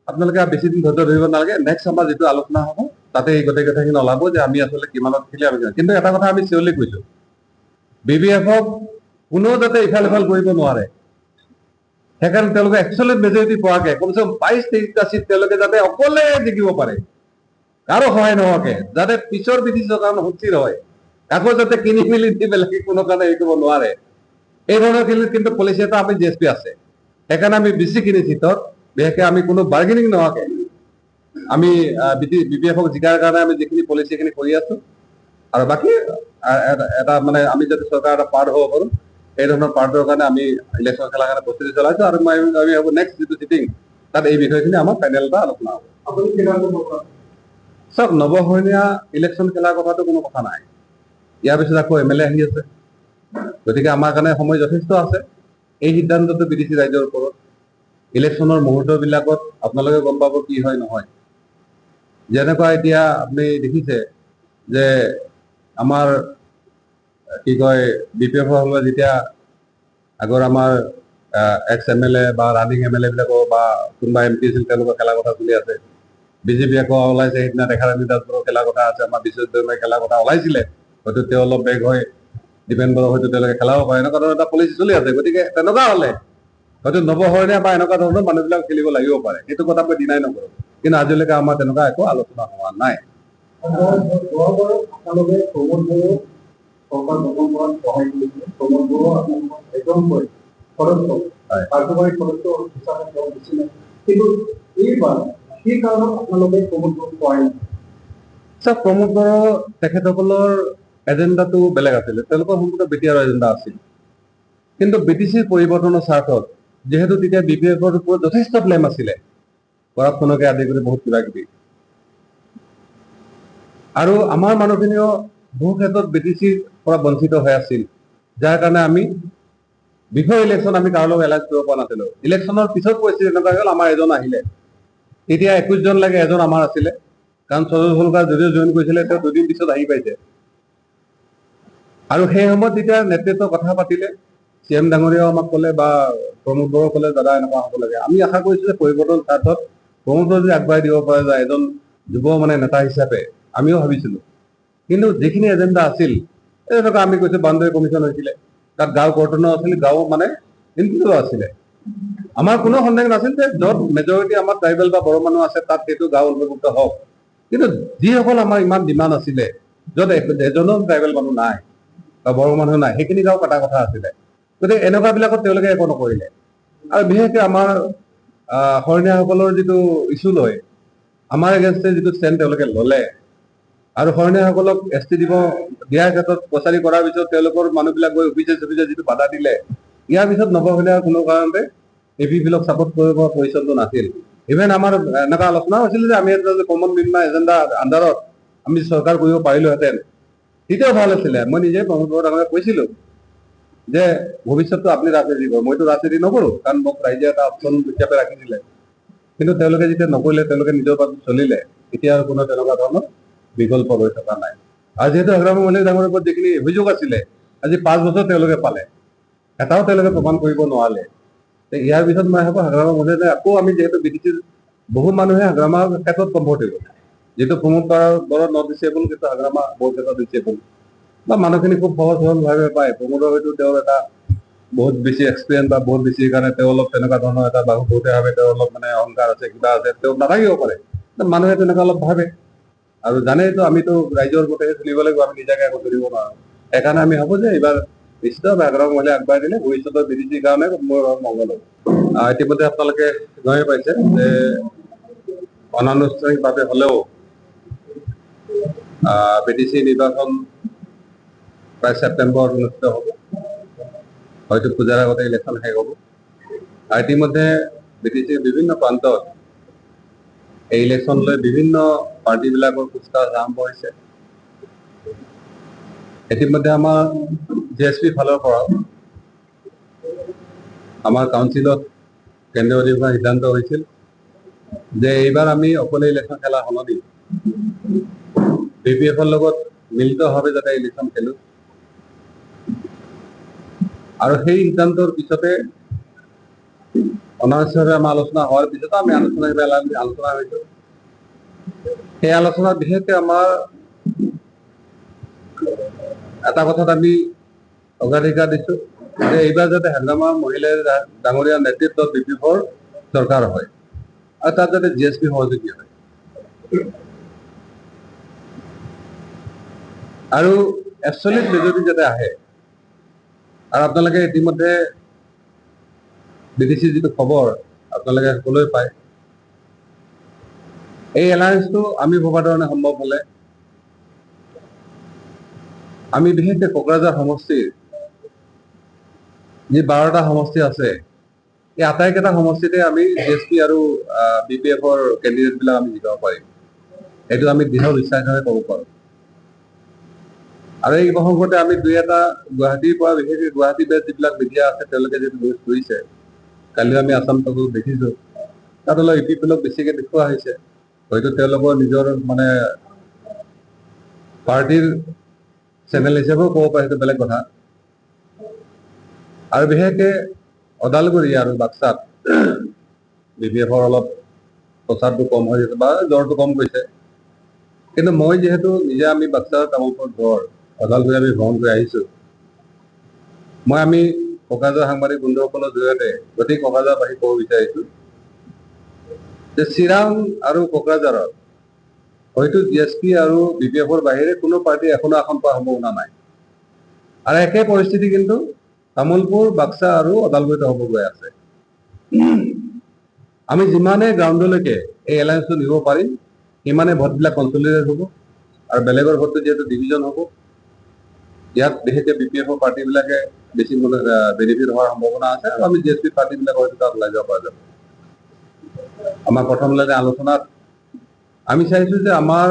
আপোনালোকে বেছি দিন ধৈৰ্য ধৰিব নালাগে। নেক্সট আমাৰ যিটো আলোচনা হ'ব তাতে এই গোটেই কথাখিনি ওলাব যে আমি আচলতে কিমানত খেলি আমি কিন্তু এটা কথা আমি চিঞৰলি কৈছো, BPF-ক কোনো যাতে ইফাল সিফাল কৰিব নোৱাৰে। সেইকাৰণে তেওঁলোকে একচুৱেলি মেজৰিটি পোৱাকে কমচে কম 22-23টা চিট তেওঁলোকে যাতে অকলে জিকিব পাৰে, কাৰো সহায় নোহোৱাকে, যাতে পিছৰ বিধিৰ কাৰণে সুস্থিৰ হয়, কাকো যাতে কিনি মেলি দি বেলেগে কোনো কাৰণে হেৰি কৰিব নোৱাৰে। এই ধৰণৰ কিন্তু পলিচি এটা আমি GSP আছে। সেইকাৰণে আমি বেছিখিনি চিটত বিশেষকৈ আমি কোনো বাৰ্গেনিং নোহোৱাকে আমি BPF-ক জিকাৰ কাৰণে আমি যিখিনি পলিচি খিনি কৰি আছো। আৰু বাকী এটা মানে আমি যদি চৰকাৰ এটা পাৰ্ট হ'ব পাৰো, এই ধৰণৰ পাৰ্টৰ কাৰণে আমি ইলেকশ্যন খেলাৰ কাৰণে প্ৰস্তুতি চলাইছো। আৰু আমি ভাবো নেক্সট যিটো চিটিং তাত এই বিষয়খিনি আমাৰ পেনেল এটা আলোচনা হ'ব। চাওক, নৱশৰণীয়া ইলেকশ্যন খেলাৰ কথাটো কোনো কথা নাই। ইয়াৰ পিছত আকৌ MLA আহি আছে, গতিকে আমাৰ কাৰণে সময় যথেষ্ট আছে। এই সিদ্ধান্তটো BDC ৰাইজৰ ওপৰত। ইলেকশ্যনৰ মুহূৰ্তবিলাকত আপোনালোকে গম পাব কি হয় নহয়। যেনেকুৱা এতিয়া আপুনি দেখিছে যে আমাৰ কি কয় BPF-সকলে যেতিয়া আগৰ আমাৰ ex-MLA বা ৰানিং MLA বিলাকৰ বা কোনোবা MP আছিল তেওঁলোকৰ খেলা কথা চলি আছে। BJP আকৌ ওলাইছে, সেইদিনা ৰেখাৰাণী দাসবোৰৰ খেলা কথা আছে, আমাৰ বিশ্বজিৎ দৈমাৰী খেলা কথা ওলাইছিলে। হয়তো তেওঁ অলপ বেগ হয়, দীপেন বড়ো হয়তো তেওঁলোকে খেলাব পাৰে, এনেকুৱা ধৰণৰ এটা পলিচি চলি আছে। গতিকে তেনেকুৱা হ'লে হয়তো নৱশৰণীয়া বা এনেকুৱা ধৰণৰ মানুহবিলাক খেলিব লাগিব পাৰে, সেইটো কথা মই ডিনাই নকৰো। কিন্তু আজিলৈকে আমাৰ তেনেকুৱা একো আলোচনা হোৱা নাই। প্ৰমোদ বড়ো তেখেতসকলৰ এজেণ্ডাটো বেলেগ আছিলে, তেওঁলোকৰ সম্পূৰ্ণ BTR এজেণ্ডা আছিল। কিন্তু BTCৰ পৰিৱৰ্তনৰ স্বাৰ্থত যিহেতু তেতিয়া BPF-ৰ ওপৰত যথেষ্ট ব্লেম আছিলে, কৰাপশ্যনকে আদি কৰি বহুত কিবা কিবি, আৰু আমাৰ মানুহখিনিও বহু ক্ষেত্ৰত BTCৰ পৰা বঞ্চিত হৈ আছিল, যাৰ কাৰণে আমি বিফৰ ইলেকশ্যন আমি কাৰো লগত এলাইজ কৰিব পৰা নাছিলো। ইলেকশ্যনৰ পিছত পৰিস্থিতি এনেকুৱা হ'ল, আমাৰ এজন আহিলে, তেতিয়া 21 জন লাগে এজন আমাৰ আছিলে, কাৰণ সজল সলকাৰ যদিও জইন কৰিছিলে তেওঁ 2 দিন পিছত আহি পাইছে। আৰু সেই সময়ত যেতিয়া নেতৃত্ব কথা পাতিলে, CM ডাঙৰীয়াও আমাক ক'লে বা প্ৰমোদ বড়ো ক'লে দাদা এনেকুৱা হ'ব লাগে। আমি আশা কৰিছো যে পৰিৱৰ্তন স্বাৰ্থত প্ৰমোদ বড়ো যদি আগবঢ়াই দিব পাৰে যায় এজন যুৱ মানে নেতা হিচাপে, আমিও ভাবিছিলো। কিন্তু যিখিনি এজেণ্ডা আছিল, এনেকুৱা আমি কৈছো বাউণ্ডাৰী কমিশ্যন হৈছিলে, তাত গাঁও কৰ্তনো আছিল, গাঁও মানে ইনক্লুড আছিলে। আমাৰ কোনো সন্দেহ নাছিল যে য'ত মেজৰিটি আমাৰ ট্ৰাইবেল বা বড়ো মানুহ আছে তাত সেইটো গাঁও অন্তৰ্ভুক্ত হওক। কিন্তু যিসকল আমাৰ ইমান ডিমাণ্ড আছিলে, য'ত এজনো ট্ৰাইবেল মানুহ নাই বা বড়ো মানুহ নাই, সেইখিনি গাঁও কটা কথা আছিলে। গতিকে এনেকুৱা বিলাকত তেওঁলোকে একো নকৰিলে। আৰু বিশেষকৈ আমাৰ শৰণীয়াসকলৰ যিটো ইছ্যু লৈ আমাৰ এগেইনষ্টে যিটো ষ্টেণ্ড তেওঁলোকে ল'লে, আৰু শৰণীয়াসকলক ST দিব দিয়াৰ ক্ষেত্ৰত প্ৰচাৰী কৰাৰ পিছত তেওঁলোকৰ মানুহবিলাক গৈ অফিচে যিটো বাধা দিলে, ইয়াৰ পিছত নৱশৰণীয়াৰ কোনো কাৰণতে APP-বিলাক ছাপোৰ্ট কৰিব পৰা পজিশ্যনটো নাছিল। ইভেন আমাৰ এনেকুৱা আলোচনা হৈছিল যে আমি এটা কমন মিনিমাম এজেণ্ডা আণ্ডাৰত আমি চৰকাৰ কৰিব পাৰিলোহেঁতেন, তেতিয়াও ভাল আছিলে। মই নিজে প্ৰমোদ বড়ো ডাঙৰীয়াক কৈছিলো যে ভৱিষ্যতটো আপুনি ৰাজনীতি কৰক, মইতো ৰাজনীতি নকৰো, কাৰণ মোক ৰাইজে এটা অপশ্যন হিচাপে ৰাখিছিলে। কিন্তু তেওঁলোকে যেতিয়া নকৰিলে, তেওঁলোকে নিজৰ বাবে চলিলে, এতিয়া আৰু কোনো তেনেকুৱা ধৰণৰ বিকল্প হৈ থকা নাই। আৰু যিহেতু হাগ্ৰামী মল্লিক ডাঙৰীয়াৰ ওপৰত যিখিনি অভিযোগ আছিলে, আজি 5 বছৰ তেওঁলোকে পালে, এটাও তেওঁলোকে প্ৰমাণ কৰিব নোৱাৰিলে। ইয়াৰ পিছত মই ভাবো হাগ্ৰামী মল্লিক আকৌ আমি যিহেতু BTCৰ বহু মানুহে হাগ্ৰামাৰ ক্ষেত্ৰত কমফৰ্টেবল, যিহেতু প্ৰমোদ বড়ো নট ডিচেবল, কিন্তু হাগ্ৰামা বহুত ক্ষেত্ৰত ডিচেবল বা মানুহখিনি খুব সহজ সৰল ভাৱে পায়। প্ৰমোদৰ হয়তো তেওঁৰ এটা বহুত বেছি এক্সপিৰিয়েঞ্চ বা বহুত বেছি কাৰণে তেওঁ অলপ তেনেকুৱা ধৰণৰ এটা বহুতে ভাবে তেওঁ অলপ মানে অহংকাৰ আছে, কিবা আছে, তেওঁ নাথাকিব পাৰে। মানুহে তেনেকুৱা অলপ ভাবে, আৰু জানেতো আমিতো ৰাইজৰ মতেহে চলিব লাগিব, আমি নিজাকে একো চলিব নোৱাৰো। সেইকাৰণে আমি ভাবো যে এইবাৰ নিশ্চিতভাৱে হাগ্ৰামী মহিলাই আগবঢ়াই দিলে ভৱিষ্যতৰ BTCৰ কাৰণে মোৰ মংগল হ'ব। ইতিমধ্যে আপোনালোকে গমেই পাইছে যে অনানুষ্ঠানিকভাৱে হ'লেও BTC নিৰ্বাচন প্ৰায় ছেপ্টেম্বৰত অনুষ্ঠিত হ'ব, হয়তো পূজাৰ আগতে ইলেকশ্যন শেষ হ'ব। ইতিমধ্যে BTCৰ বিভিন্ন প্ৰান্তত এই ইলেকশ্যন লৈ বিভিন্ন পাৰ্টিবিলাকৰ কুচকাৱাজ আৰম্ভ হৈছে। ইতিমধ্যে আমাৰ GSP ফালৰ পৰা আমাৰ কাউন্সিলত কেন্দ্ৰীয় অধিৱেশনত সিদ্ধান্ত হৈছিল যে এইবাৰ আমি অকলে ইলেকশ্যন খেলা সলনি BPF-ৰ লগত মিলিতভাৱে যাতে ইলেকশ্যন খেলো। আৰু সেই সিদ্ধান্তৰ পিছতে অনানুষ্ঠানিকভাৱে আমাৰ আলোচনা হোৱাৰ পিছতো আমি আনুষ্ঠানিকভাৱে আলোচনা হৈছোঁ। সেই আলোচনাত বিশেষকৈ আমাৰ এটা কথাত আমি অগ্ৰাধিকাৰ দিছোঁ যে এইবাৰ যাতে হাংগামা মহিলা ডাঙৰীয়া নেতৃত্বত BPFৰ চৰকাৰ হয় আৰু তাত যাতে GSP সহযোগী হয়। আৰু এবছলিউট মেজৰিটি যাতে আহে। আৰু আপোনালোকে ইতিমধ্যে BTC যিটো খবৰ আপোনালোকে সকলোৱে পায়। এই এলায়েন্সটো আমি ভবা ধৰণে সম্ভৱ হ'লে আমি বিশেষকৈ কোকৰাঝাৰ সমষ্টিৰ যি 12টা সমষ্টি আছে, এই আটাইকেইটা সমষ্টিতে আমি GSP আৰু BPFৰ কেণ্ডিডেটবিলাক আমি জিকাব পাৰিম। এইটো আমি দৃঢ় বিশ্বাসেৰে ক'ব পাৰোঁ। আৰু এই প্ৰসংগতে আমি দুই এটা গুৱাহাটীৰ পৰা বিশেষকৈ গুৱাহাটী বেছ যিবিলাক মিডিয়া আছে তেওঁলোকে যিটো নিউজ কৰিছে, কালিও আমি আছাম টকত দেখিছোঁ, তাত অলপ EPFLক বেছিকৈ দেখুওৱা হৈছে। হয়তো তেওঁলোকৰ নিজৰ মানে পাৰ্টিৰ চেনেল হিচাপেও ক'ব পাৰে, সেইটো বেলেগ কথা। আৰু বিশেষকৈ ওদালগুৰি আৰু বাক্সাত BPFৰ অলপ প্ৰচাৰটো কম হৈ আছে বা জ্বৰটো কম গৈছে। কিন্তু মই যিহেতু নিজে আমি বাক্সাৰ তামোলপুৰ ঘৰ ওদালগুৰি আমি ভ্ৰমণ কৰি আহিছোঁ, আমি কোকৰাঝাৰ সাংবাদিক বন্ধুসকলৰ জৰিয়তে গোটেই কোকৰাঝাৰবাসীক ক'ব বিচাৰিছোঁ যে চিৰাং আৰু কোকৰাঝাৰত হয়তো GSP আৰু BPFৰ বাহিৰে কোনো পাৰ্টি এখনো আসন পোৱাৰ সম্ভাৱনা নাই। আৰু একে পৰিস্থিতি কিন্তু তামোলপুৰ, বাক্সা আৰু ওদালগুৰিতে হ'ব গৈ আছে। আমি যিমানে গ্ৰাউণ্ডলৈকে এই এলায়েন্সটো নিব পাৰিম, সিমানে ভোটবিলাক কনচলিডেট হ'ব আৰু বেলেগৰ ভোটটো যিহেতু ডিভিজন হ'ব, ইয়াত বিশেষকৈ BPFৰ পাৰ্টিবিলাকে বেছি বেনিফিট হোৱাৰ সম্ভাৱনা আছে আৰু আমি GSP পাৰ্টিবিলাক হয়তো তাত ওলাই যাব পৰা যাব। আমাৰ প্ৰথম আলোচনাত আমি চাইছোঁ যে আমাৰ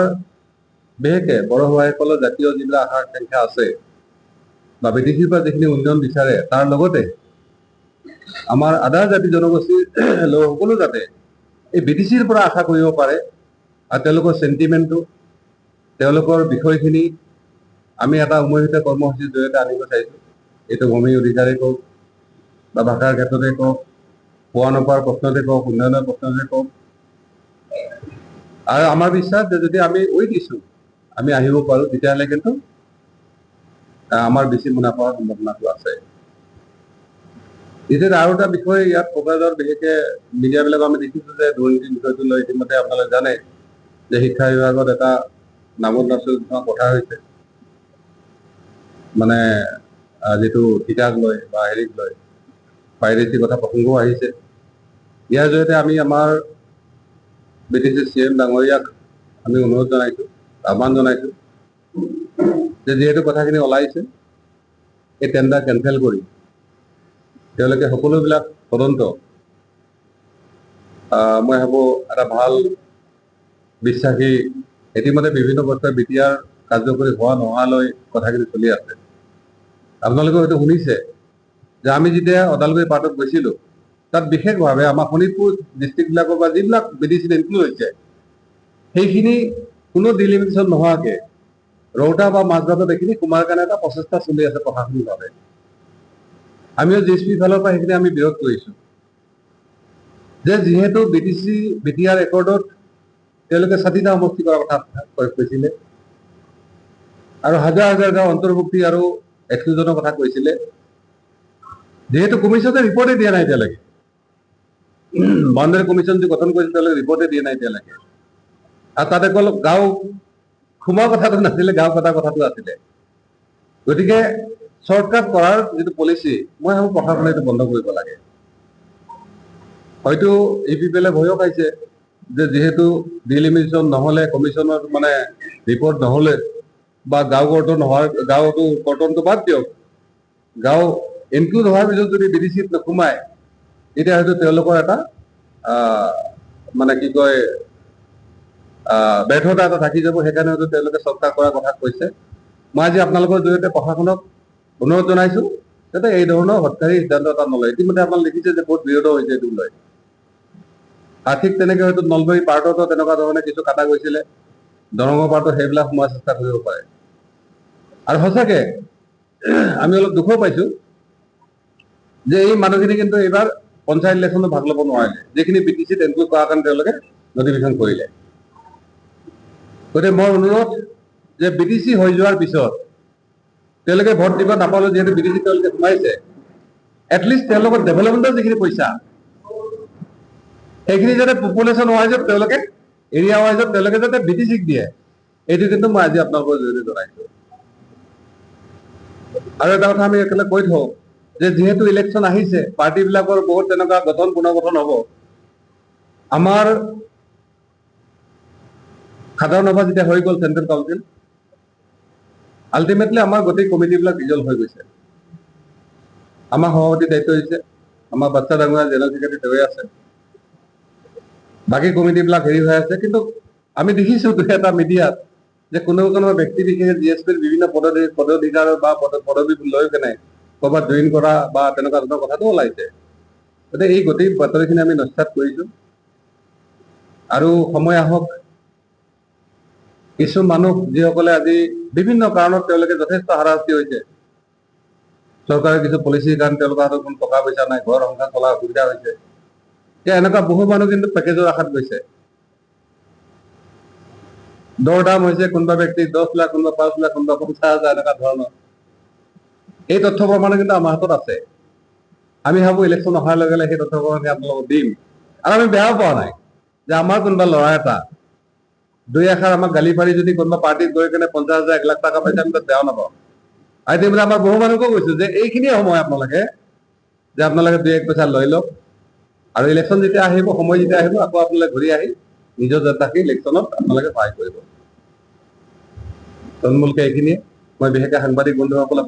বিশেষকৈ বড়ো ভাইসকলৰ জাতীয় যিবিলাক আশা আকাংক্ষা আছে বা BTCৰ পৰা যিখিনি উন্নয়ন বিচাৰে, তাৰ লগতে আমাৰ আদা জাতি জনগোষ্ঠীৰ লোকসকলো যাতে এই BTCৰ পৰা আশা কৰিব পাৰে আৰু তেওঁলোকৰ চেণ্টিমেণ্টটো, তেওঁলোকৰ বিষয়খিনি আমি এটা উমৈহতীয়া কৰ্মসূচীৰ জৰিয়তে আনিব চাইছোঁ। এইটো ভূমি অধিকাৰেই কওক বা ভাষাৰ ক্ষেত্ৰতে কওক, পোৱা নোপোৱাৰ প্ৰশ্নতে কওক, উন্নয়নৰ প্ৰশ্নতে কওক। আৰু আমাৰ বিশ্বাস যে যদি আমি উইথ ইছ্যু আমি আহিব পাৰোঁ, তেতিয়াহ'লে কিন্তু আমাৰ বেছি মুনাফা হোৱাৰ সম্ভাৱনাটো আছে। এতিয়া আৰু এটা বিষয় ইয়াত কোকৰাঝাৰত বিশেষকৈ মিডিয়াবিলাক আমি দেখিছোঁ যে দুৰ্নীতিৰ বিষয়টো লৈ ইতিমধ্যে আপোনালোকে জানে যে শিক্ষা বিভাগত এটা নামত কথা হৈছে, মানে যিটো ঠিকাক লৈ বা হেৰিক লৈ পাইৰেচিৰ কথা প্ৰসংগও আহিছে। ইয়াৰ জৰিয়তে আমি আমাৰ BTC CM ডাঙৰীয়াক আমি অনুৰোধ জনাইছোঁ, আহ্বান জনাইছোঁ যে যিহেতু কথাখিনি ওলাইছে, এই টেণ্ডাৰ কেনচেল কৰি তেওঁলোকে সকলোবিলাক তদন্ত মই ভাবোঁ এটা ভাল বিশ্বাসী, ইতিমধ্যে বিভিন্ন বছৰ BTR কাৰ্যকৰী হোৱা নোহোৱালৈ কথাখিনি চলি আছে। আপোনালোকে হয়তো শুনিছে যে আমি যেতিয়া ওদালগুৰি পাৰ্টত গৈছিলোঁ, তাত বিশেষভাৱে আমাৰ শোণিতপুৰ ডিষ্ট্ৰিক্টবিলাকৰ পৰা যিবিলাক BTCত ইনক্লুড হৈছে, সেইখিনি কোনো ডিলিমিটেশ্যন নোহোৱাকৈ ৰৌতা বা মাজবাটত এইখিনি সোমাৰ কাৰণে এটা প্ৰচেষ্টা চলি আছে প্ৰশাসনিকভাৱে। আমিও GSP ফালৰ পৰা সেইখিনি আমি বিৰোধ কৰিছোঁ যে যিহেতু BTR ৰেকৰ্ডত তেওঁলোকে 60টা সমষ্টি কৰাৰ কথা কৈছিলে আৰু হাজাৰ হাজাৰ গাঁও অন্তৰ্ভুক্তি আৰু এক্সক্লুজনৰ কথা কৈছিলে, যিহেতু কমিশ্যনে ৰিপৰ্টে দিয়া নাই এতিয়ালৈকে। বাউণ্ডাৰী কমিশ্যন যি গঠন কৰিছিল তেওঁলোকে ৰিপৰ্টে দিয়া নাই এতিয়ালৈকে। আৰু তাতে অকল গাঁও সোমোৱা কথাটো নাছিলে, গাঁও কটাৰ কথাটো আছিলে। গতিকে শ্বৰ্টকাট কৰাৰ যিটো পলিচি, মই ভাবোঁ প্ৰশাসনে এইটো বন্ধ কৰিব লাগে। হয়তো EPFলে ভয়ো খাইছে যে যিহেতু ডিলিমিটেশ্যন নহ'লে, কমিশ্যনৰ মানে ৰিপৰ্ট নহ'লে বা গাঁও কৰ্টন হোৱাৰ গাঁৱতো কৰ্টনটো বাদ দিয়ক, গাঁও ইনক্লুড হোৱাৰ পিছত যদি BTCত নোসোমায়, তেতিয়া হয়তো তেওঁলোকৰ এটা মানে কি কয় ব্যৰ্থতা এটা থাকি যাব। সেইকাৰণে হয়তো তেওঁলোকে চৰ্চা কৰাৰ কথা কৈছে। মই আজি আপোনালোকৰ জৰিয়তে প্ৰশাসনক অনুৰোধ জনাইছোঁ যাতে এই ধৰণৰ হঠকাৰী সিদ্ধান্ত এটা নলয়। ইতিমধ্যে আপোনালোকে দেখিছে যে বহুত বিৰোধ হৈছে এইটো লৈ। ঠিক তেনেকৈ হয়তো নলবাৰী পাৰ্টতো তেনেকুৱা ধৰণে কিছু কাটা গৈছিলে, দৰঙৰ পাৰ্টত সেইবিলাক সোমোৱাৰ চেষ্টা কৰিব পাৰে। আৰু সঁচাকৈ আমি অলপ দুখো পাইছোঁ যে এই মানুহখিনি কিন্তু এইবাৰ পঞ্চায়ত ইলেকশ্যনত ভাগ ল'ব নোৱাৰিলে, যিখিনি BTCত এনক্লুড কৰাৰ কাৰণে তেওঁলোকে নটিফিকেশ্যন কৰিলে। গতিকে মই অনুৰোধ যে BTC হৈ যোৱাৰ পিছত তেওঁলোকে ভোট দিব নাপালেও যিহেতু BTC তেওঁলোকে সোমাইছে, এটলিষ্ট তেওঁলোকৰ ডেভেলপমেণ্টৰ যিখিনি পইচা সেইখিনি যাতে পপুলেশ্যন ৱাইজত তেওঁলোকে এৰিয়া ৱাইজত তেওঁলোকে যাতে BTCক দিয়ে, এইটো কিন্তু মই আজি আপোনালোকৰ জৰিয়তে জনাইছো। আৰু এটা কথা আমি একেলগে কৈ থওঁ যে যিহেতু ইলেকশ্যন আহিছে, পাৰ্টিবিলাকৰ বহুত তেনেকুৱা পুনৰ্গঠন হ'ব। আমাৰ সাধাৰণ সভা যেতিয়া হৈ গ'ল চেণ্ট্ৰেল কাউন্সিল, আল্টিমেটলি আমাৰ গোটেই কমিটিবিলাক ডিজলভ হৈ গৈছে। আমাৰ সভাপতি দায়িত্ব হৈছে, আমাৰ বাচ্চা ডাঙৰীয়া জেনেৰেল ছেক্ৰেটাৰী তেওঁৱে আছে, বাকী কমিটিবিলাক হেৰি হৈ আছে। কিন্তু আমি দেখিছোঁ দুই এটা মিডিয়াত যে কোনোবা ব্যক্তি বিশেষে GSPৰ বিভিন্ন পদাধিকাৰ বা পদবী লৈ কেনে ক'ৰবাত জইন কৰা বা তেনেকুৱা ধৰণৰ কথাটো ওলাইছে। গতিকে এই গোটেই বাতৰিখিনি আমি নস্যাৎ কৰিছোঁ। আৰু সময় আহক, কিছু মানুহ যিসকলে আজি বিভিন্ন কাৰণত তেওঁলোকে যথেষ্ট হাৰাশাস্তি হৈছে, চৰকাৰৰ কিছু পলিচিৰ কাৰণে তেওঁলোকৰ হাতত কোনো টকা পইচা নাই, ঘৰ সংসাৰ চলাৰ অসুবিধা হৈছে, এনেকুৱা বহু মানুহ কিন্তু পেকেজৰ আশাত গৈছে। দৰ দাম হৈছে কোনোবা ব্যক্তি 10 লাখ, কোনোবা 5 লাখ, কোনোবা 50,000, এনেকুৱা ধৰণৰ। এই তথ্য প্ৰমাণ কিন্তু আমাৰ হাতত আছে। আমি ভাবো ইলেকশ্যন অহাৰ লগে লগে সেই তথ্য প্ৰমাণ আপোনালোকক দিম। আৰু আমি বেয়াও পোৱা নাই যে আমাৰ কোনোবা ল'ৰা এটা দুই এষাৰ আমাক গালি পাৰি যদি কোনোবা পাৰ্টিত গৈ কেনে 50,000, 1 লাখ টকা পাইছে, আমি তাত বেয়াও নাপাওঁ। আজি বোলে আমাৰ বহু মানুহকো কৈছো যে এইখিনিয়ে সময় আপোনালোকে যে আপোনালোকে 2-1 পইচা লৈ লওক, আৰু ইলেকশ্যন যেতিয়া আহিব, সময় যেতিয়া আহিব, আকৌ আপোনালোকে ঘূৰি আহি নিজৰ জনতাকে ইলেকশ্যনত আপোনালোকে সহায় কৰিব। তন্মূলকে এইখিনিয়ে মই বিশেষকৈ সাংবাদিক বন্ধুসকলক